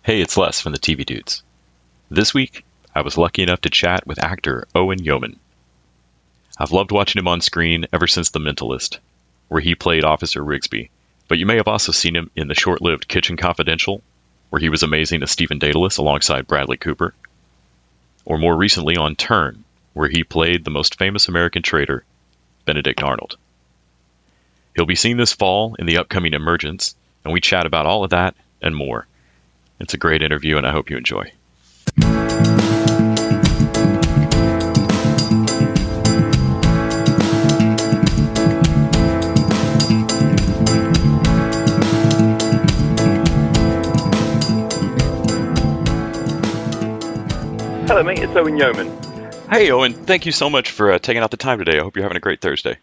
Hey, it's Les from the TV Dudes. This week, I was lucky enough to chat with actor Owain Yeoman. I've loved watching him on screen ever since The Mentalist, where he played Officer Rigsby, but you may have also seen him in the short-lived Kitchen Confidential, where he was amazing as Stephen Daedalus alongside Bradley Cooper, or more recently on Turn, where he played the most famous American traitor, Benedict Arnold. He'll be seen this fall in the upcoming Emergence, and we chat about all of that and more. It's a great interview, and I hope you enjoy. Hello, mate. It's Owain Yeoman. Hey, Owen. Thank you so much for taking out the time today. I hope you're having a great Thursday.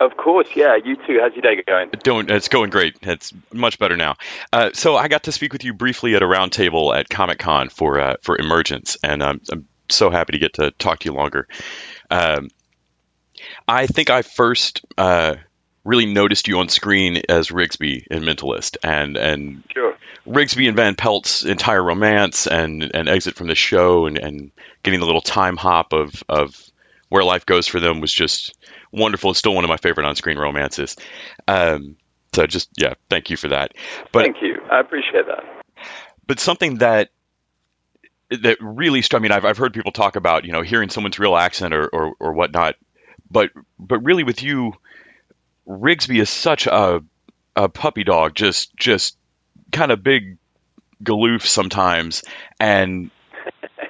Of course, yeah. You too. How's your day going? It's going great. It's much better now. So I got to speak with you briefly at a roundtable at Comic-Con for Emergence, and I'm so happy to get to talk to you longer. I think I first really noticed you on screen as Rigsby in Mentalist, and Sure. Rigsby and Van Pelt's entire romance and exit from the show and getting the little time hop of where life goes for them was just wonderful. It's still one of my favorite on-screen romances. So just, yeah, thank you for that. But, Thank you. I appreciate that. But something that really struck me, and I've heard people talk about, hearing someone's real accent or whatnot, but really with you, Rigsby is such a puppy dog, just kind of big galoof sometimes. And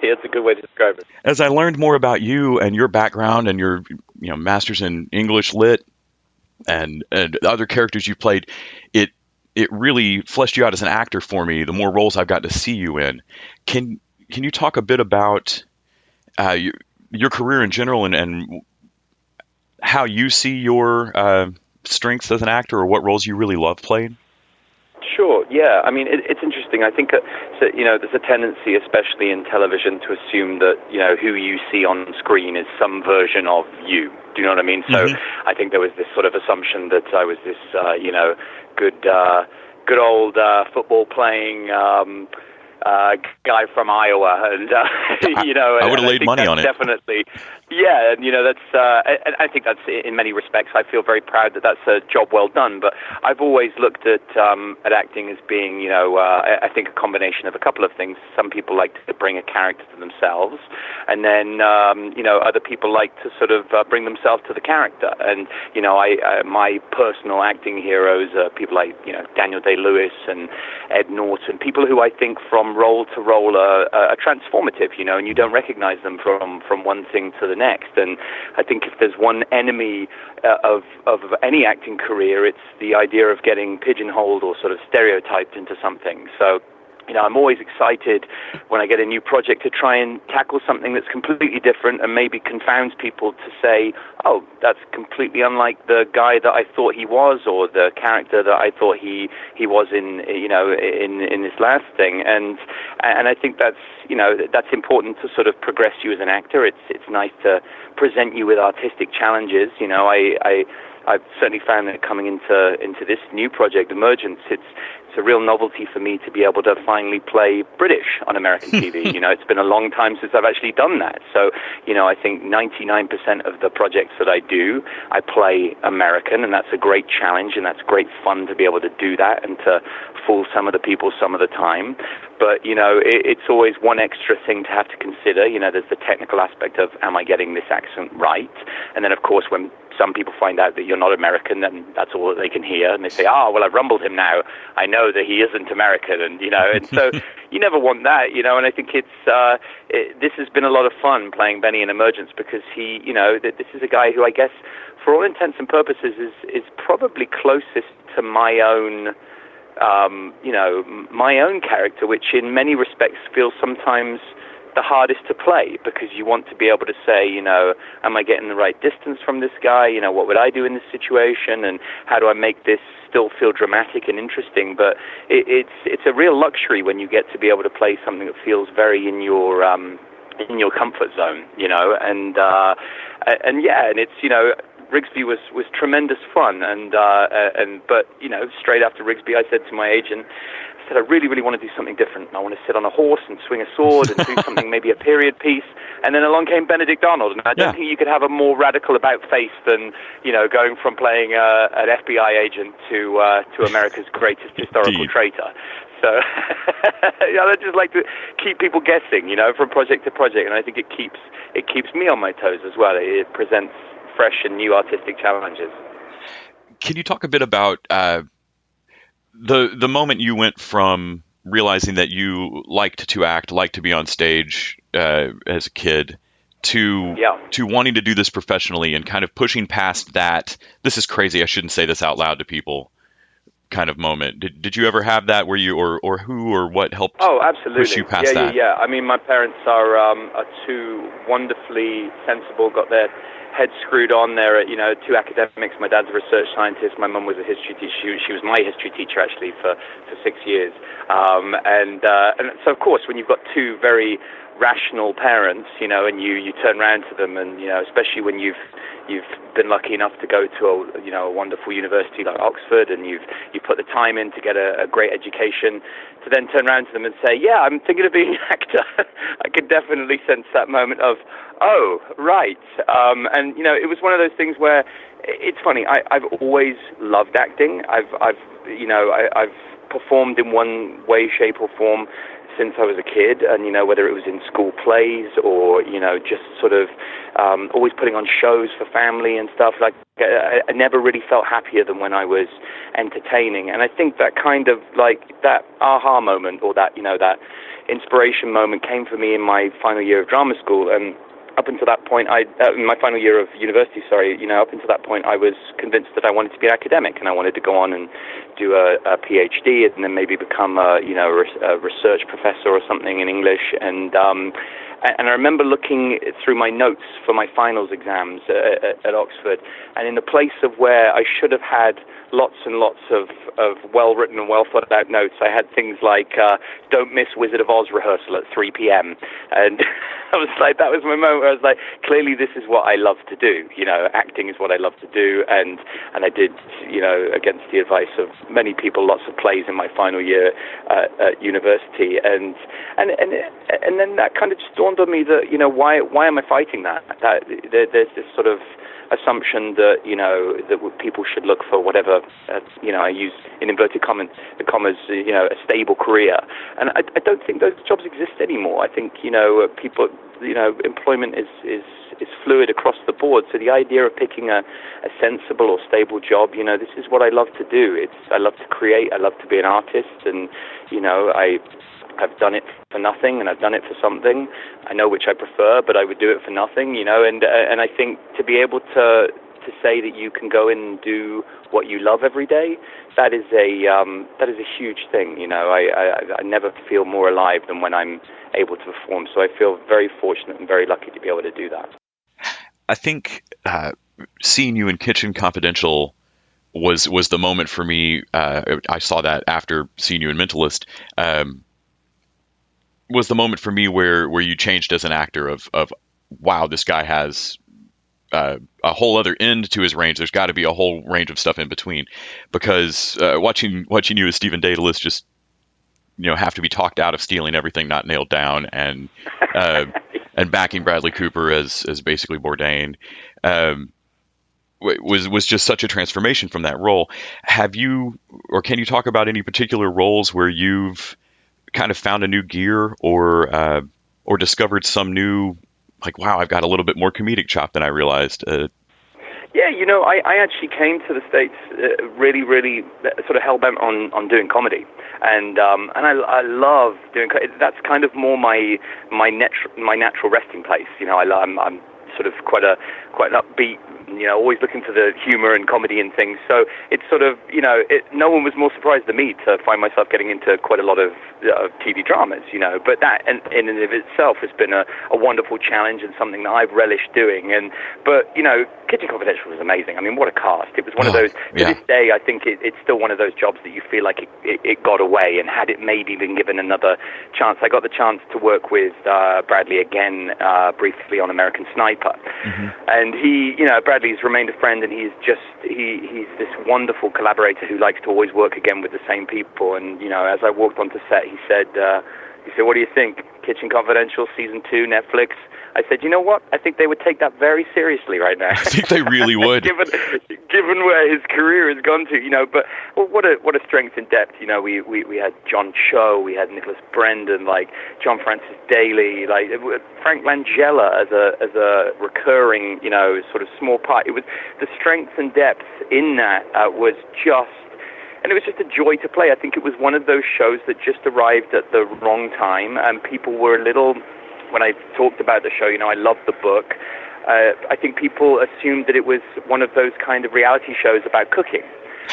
It's a good way to describe it. as I learned more about you and your background and your masters in English lit and other characters you played, it really fleshed you out as an actor for me. The more roles I've got to see you in, can you talk a bit about your career in general and how you see your strengths as an actor, or what roles you really love playing? Sure. Yeah. I mean, it's interesting. I think there's a tendency, especially in television, to assume that who you see on screen is some version of you. Do you know what I mean? So I think there was this sort of assumption that I was this good old football playing guy from Iowa, and I would have laid money on it. Definitely. Yeah, and that's. And I think that's, in many respects, I feel very proud that that's a job well done. But I've always looked at acting as being, I think a combination of a couple of things. Some people like to bring a character to themselves, and then other people like to sort of bring themselves to the character. And my personal acting heroes are people like Daniel Day-Lewis and Ed Norton, people who I think from role to role are transformative, and you don't recognize them from one thing to the next. And I think if there's one enemy of any acting career, it's the idea of getting pigeonholed or sort of stereotyped into something. So I'm always excited when I get a new project to try and tackle something that's completely different and maybe confounds people to say, oh, that's completely unlike the guy that I thought he was, or the character that I thought he was in this last thing. And I think that's important to sort of progress you as an actor. It's nice to present you with artistic challenges. I've certainly found that coming into this new project, Emergence, it's a real novelty for me to be able to finally play British on American TV. It's been a long time since I've actually done that. So, I think 99% of the projects that I do, I play American, and that's a great challenge, and that's great fun to be able to do that and to fool some of the people some of the time. But, it's always one extra thing to have to consider. There's the technical aspect of, am I getting this accent right? And then, of course, when some people find out that you're not American, then that's all that they can hear. And they say, well, I've rumbled him now. I know that he isn't American. And, and so you never want that, and I think this has been a lot of fun playing Benny in Emergence, because he, this is a guy who I guess, for all intents and purposes, is probably closest to my own, my own character, which in many respects feels sometimes the hardest to play, because you want to be able to say, am I getting the right distance from this guy? What would I do in this situation? And how do I make this still feel dramatic and interesting? But it's a real luxury when you get to be able to play something that feels very in your comfort zone, and it's, Rigsby was tremendous fun, but straight after Rigsby, I said to my agent, said I really, really want to do something different. I want to sit on a horse and swing a sword and do something, maybe a period piece. And then along came Benedict Arnold, and I don't think you could have a more radical about-face than, going from playing an FBI agent to America's greatest historical traitor. So I just like to keep people guessing, from project to project, and I think it keeps me on my toes as well. It presents fresh and new artistic challenges. Can you talk a bit about the moment you went from realizing that you liked to act, liked to be on stage as a kid, to wanting to do this professionally and kind of pushing past that, this is crazy, I shouldn't say this out loud to people kind of moment? Did you ever have that where you, or who or what helped push you past that? Yeah. I mean, my parents are two wonderfully sensible, got their head screwed on. They're, two academics. My dad's a research scientist. My mum was a history teacher. She was my history teacher, actually, for 6 years. And so, of course, when you've got two very rational parents, and you turn around to them, and, especially when you've been lucky enough to go to a wonderful university like Oxford, and you put the time in to get a great education, to then turn around to them and say, yeah, I'm thinking of being an actor. I could definitely sense that moment of, oh, right. And, it was one of those things where it's funny. I've always loved acting. I've performed in one way, shape or form since I was a kid, and whether it was in school plays or just sort of always putting on shows for family and stuff. Like I never really felt happier than when I was entertaining, and I think that kind of like that aha moment or that that inspiration moment came for me in my final year of drama school. And up until that point, my final year of university, up until that point, I was convinced that I wanted to be an academic, and I wanted to go on and do a PhD, and then maybe become a research professor or something in English. And I remember looking through my notes for my finals exams at Oxford, and in the place of where I should have had lots and lots of well-written and well-thought-out notes, I had things like, don't miss Wizard of Oz rehearsal at 3 p.m. And I was like, that was my moment where I was like, clearly this is what I love to do. Acting is what I love to do. And I did, against the advice of many people, lots of plays in my final year at university. And then that kind of just dawned on me that, why am I fighting that? That there's this sort of assumption that that people should look for whatever I use in inverted commas a stable career, and I don't think those jobs exist anymore. I think people employment is fluid across the board. So the idea of picking a sensible or stable job, this is what I love to do. I love to create. I love to be an artist, and I've done it for nothing, and I've done it for something. I know which I prefer, but I would do it for nothing, and I think to be able to say that you can go in and do what you love every day, that is a huge thing. I never feel more alive than when I'm able to perform. So I feel very fortunate and very lucky to be able to do that. I think seeing you in Kitchen Confidential was the moment for me. I saw that after seeing you in Mentalist. Was the moment for me where you changed as an actor of wow, this guy has a whole other end to his range. There's got to be a whole range of stuff in between, because watching you as Stephen Daedalus just have to be talked out of stealing everything not nailed down, and backing Bradley Cooper as basically Bourdain was just such a transformation from that role. Have you, or can you talk about any particular roles where you've kind of found a new gear or discovered some new, like, wow, I've got a little bit more comedic chop than I realized? Yeah, I actually came to the States really, really sort of hell-bent on doing comedy. And I love doing, that's kind of more my natural resting place. I'm sort of quite an upbeat, always looking for the humor and comedy and things. So it's sort of, no one was more surprised than me to find myself getting into quite a lot of TV dramas, But that in and of itself has been a wonderful challenge and something that I've relished doing. But Kitchen Confidential was amazing. I mean, what a cast. It was one of those, to this day, I think it's still one of those jobs that you feel like it got away, and had it maybe been given another chance. I got the chance to work with Bradley again briefly on American Sniper, Harper. And he, Bradley's remained a friend, and he's this wonderful collaborator who likes to always work again with the same people. And, as I walked onto set, he said, what do you think? Kitchen Confidential, Season 2, Netflix? I said, you know what? I think they would take that very seriously right now. I think they really would. given where his career has gone to, but what a strength and depth. We had John Cho, we had Nicholas Brendan, like John Francis Daly, like Frank Langella as a recurring, sort of small part. It was the strength and depth in that was just. And it was just a joy to play. I think it was one of those shows that just arrived at the wrong time, and people were a little. When I talked about the show, I loved the book. I think people assumed that it was one of those kind of reality shows about cooking.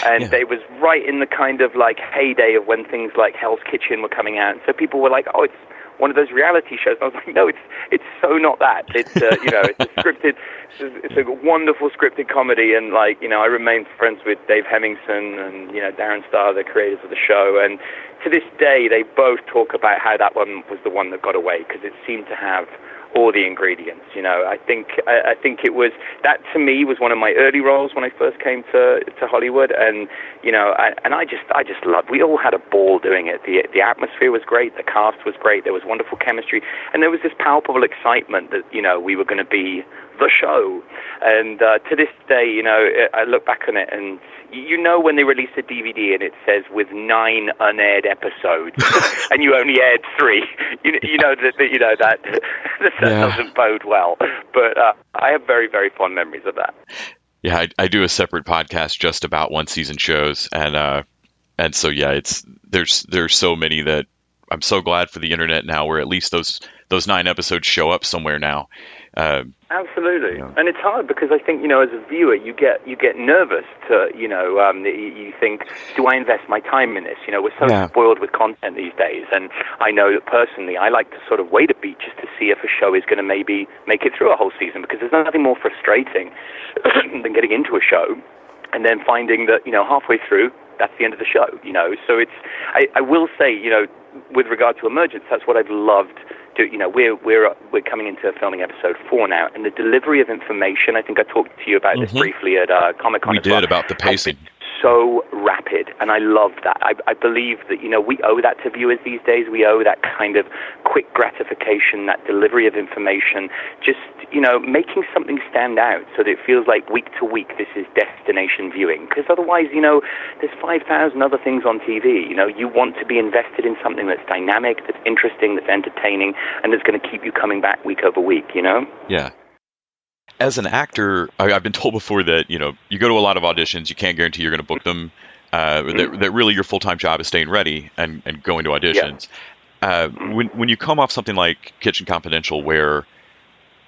And it was right in the kind of like heyday of when things like Hell's Kitchen were coming out. And so people were like, oh, it's one of those reality shows. And I was like, no, it's so not that. It's, it's a scripted, it's a wonderful scripted comedy. And I remain friends with Dave Hemmingson and, Darren Star, the creators of the show. And to this day, they both talk about how that one was the one that got away because it seemed to have all the ingredients. I think it was that to me was one of my early roles when I first came to Hollywood, and I just loved. We all had a ball doing it. The atmosphere was great, the cast was great, there was wonderful chemistry, and there was this palpable excitement that we were going to be the show. And to this day, I look back on it and. When they release a DVD and it says with 9 unaired episodes, and you only aired 3, that doesn't bode well. But I have very, very fond memories of that. Yeah, I do a separate podcast just about one season shows, and so there's so many that I'm so glad for the internet now, where at least those 9 episodes show up somewhere now. Absolutely, and it's hard because I think as a viewer you get nervous to you think, do I invest my time in this? We're so spoiled with content these days, and I know that personally I like to sort of wait a beat just to see if a show is going to maybe make it through a whole season, because there's nothing more frustrating than getting into a show and then finding that halfway through that's the end of the show. So it's I will say with regard to Emergence, that's what I've loved. We're coming into filming episode 4 now, and the delivery of information. I think I talked to you about this briefly at Comic-Con. We did about the pacing. So rapid, and I love that. I believe that we owe that to viewers these days. We owe that kind of quick gratification, that delivery of information, just making something stand out so that it feels like week to week this is destination viewing. Because otherwise, there's 5,000 other things on TV. You want to be invested in something that's dynamic, that's interesting, that's entertaining, and that's going to keep you coming back week over week. Yeah. As an actor, I've been told before that, you go to a lot of auditions, you can't guarantee you're going to book them, that really your full-time job is staying ready and going to auditions. Yeah. When you come off something like Kitchen Confidential, where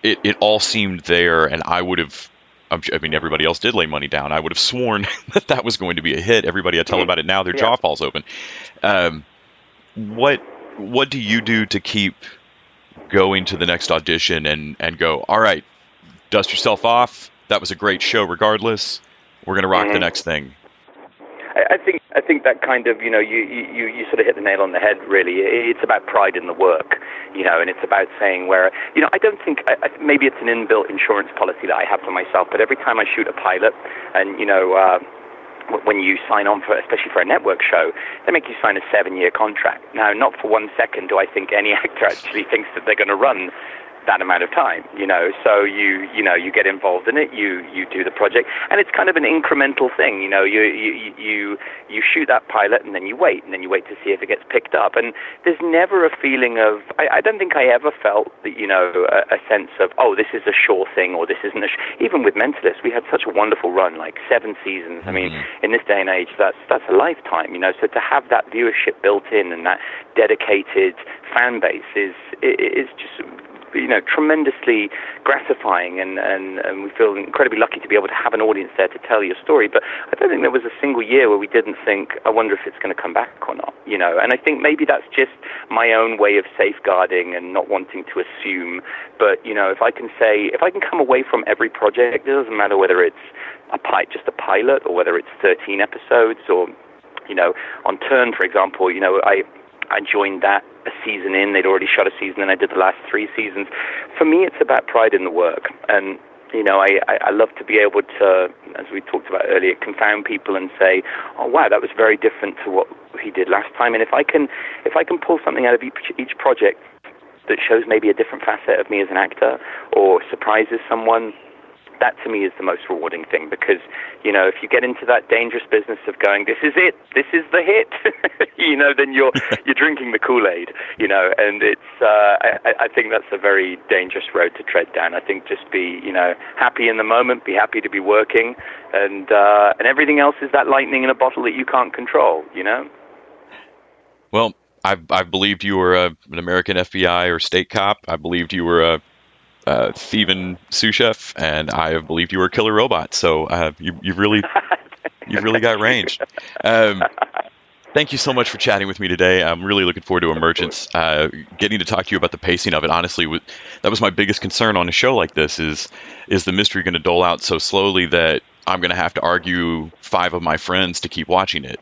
it all seemed there, and everybody else did lay money down, I would have sworn that was going to be a hit. Everybody I tell about it now, their jaw falls open. What do you do to keep going to the next audition and go, all right, dust yourself off. That was a great show regardless. We're going to rock the next thing. I think that kind of, you sort of hit the nail on the head, really. It's about pride in the work, and it's about saying where, I don't think, maybe it's an inbuilt insurance policy that I have for myself, but every time I shoot a pilot and, when you sign on especially for a network show, they make you sign a 7-year contract. Now, not for 1 second do I think any actor actually thinks that they're going to run that amount of time, so you get involved in it, you do the project, and it's kind of an incremental thing, you shoot that pilot and then you wait to see if it gets picked up, and there's never a feeling of, I don't think I ever felt that, a sense of, oh, this is a sure thing, or this isn't even with Mentalist, we had such a wonderful run, like 7 seasons. I mean, in this day and age, that's a lifetime, so to have that viewership built in and that dedicated fan base is just tremendously gratifying, and we feel incredibly lucky to be able to have an audience there to tell your story. But I don't think there was a single year where we didn't think, I wonder if it's going to come back or not, and I think maybe that's just my own way of safeguarding and not wanting to assume. But if I can come away from every project, it doesn't matter whether it's just a pilot or whether it's 13 episodes or on Turn, for example, I I joined that a season in. They'd already shot a season, and I did the last 3 seasons. For me, it's about pride in the work. And, I love to be able to, as we talked about earlier, confound people and say, oh, wow, that was very different to what he did last time. And if I can pull something out of each project that shows maybe a different facet of me as an actor or surprises someone, that to me is the most rewarding thing, because, if you get into that dangerous business of going, this is it, this is the hit, then you're drinking the Kool-Aid, and it's, I think that's a very dangerous road to tread down. I think just be, happy in the moment, be happy to be working, and everything else is that lightning in a bottle that you can't control, Well, I believed you were an American FBI or state cop. I believed you were a thieving sous chef, and I have believed you were a killer robot. So you've really got range. Thank you so much for chatting with me today. I'm really looking forward to Emergence. Getting to talk to you about the pacing of it, honestly, that was my biggest concern on a show like this. Is the mystery going to dole out so slowly that I'm going to have to argue 5 of my friends to keep watching it?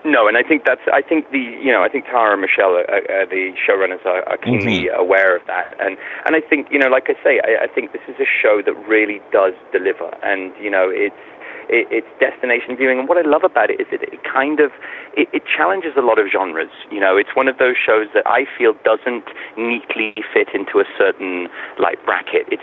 No, and I think I think Tara and Michelle, the showrunners, are keenly aware of that, and I think, like I say, I think this is a show that really does deliver, and it's destination viewing. And what I love about it is it challenges a lot of genres. It's one of those shows that I feel doesn't neatly fit into a certain bracket. It's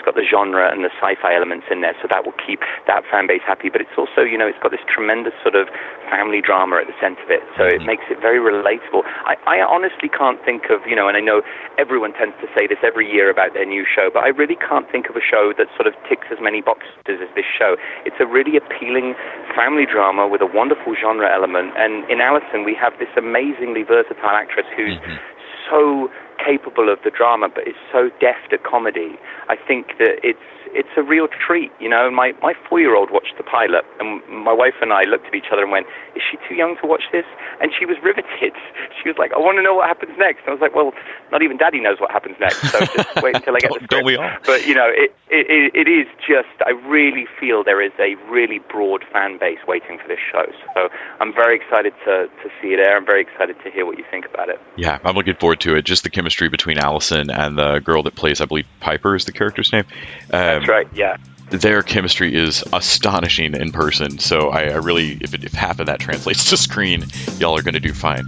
got the genre and the sci-fi elements in there, so that will keep that fan base happy. But it's also, it's got this tremendous sort of family drama at the center of it, so it makes it very relatable. I honestly can't think of, and I know everyone tends to say this every year about their new show, but I really can't think of a show that sort of ticks as many boxes as this show. It's a really appealing family drama with a wonderful genre element, and in Alison we have this amazingly versatile actress who's so capable of the drama but is so deft at comedy. I think that it's a real treat. My 4-year-old watched the pilot, and my wife and I looked at each other and went, is she too young to watch this? And she was riveted. She was like, I want to know what happens next. And I was like, well, not even Daddy knows what happens next, so just wait until I get the script. Don't we all? But, it is just, I really feel there is a really broad fan base waiting for this show. So I'm very excited to see it air. I'm very excited to hear what you think about it. Yeah, I'm looking forward to it. Just the chemistry between Alison and the girl that plays, I believe, Piper is the character's name. That's right, yeah. Their chemistry is astonishing in person, so I really, if half of that translates to screen, y'all are going to do fine.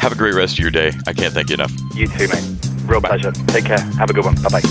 Have a great rest of your day. I can't thank you enough. You too, mate. Real pleasure. Take care. Have a good one. Bye-bye.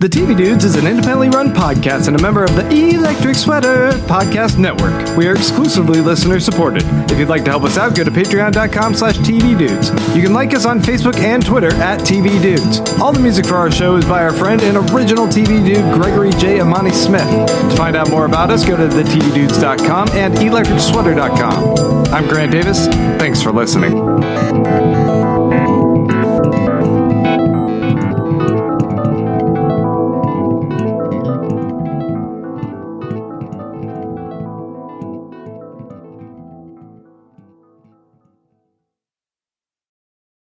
The TV Dudes is an independently run podcast and a member of the Electric Sweater Podcast Network. We are exclusively listener-supported. If you'd like to help us out, go to patreon.com/TVDudes. You can like us on Facebook and Twitter at TV Dudes. All the music for our show is by our friend and original TV Dude, Gregory J. Amani Smith. To find out more about us, go to thetvdudes.com and electricsweater.com. I'm Grant Davis. Thanks for listening.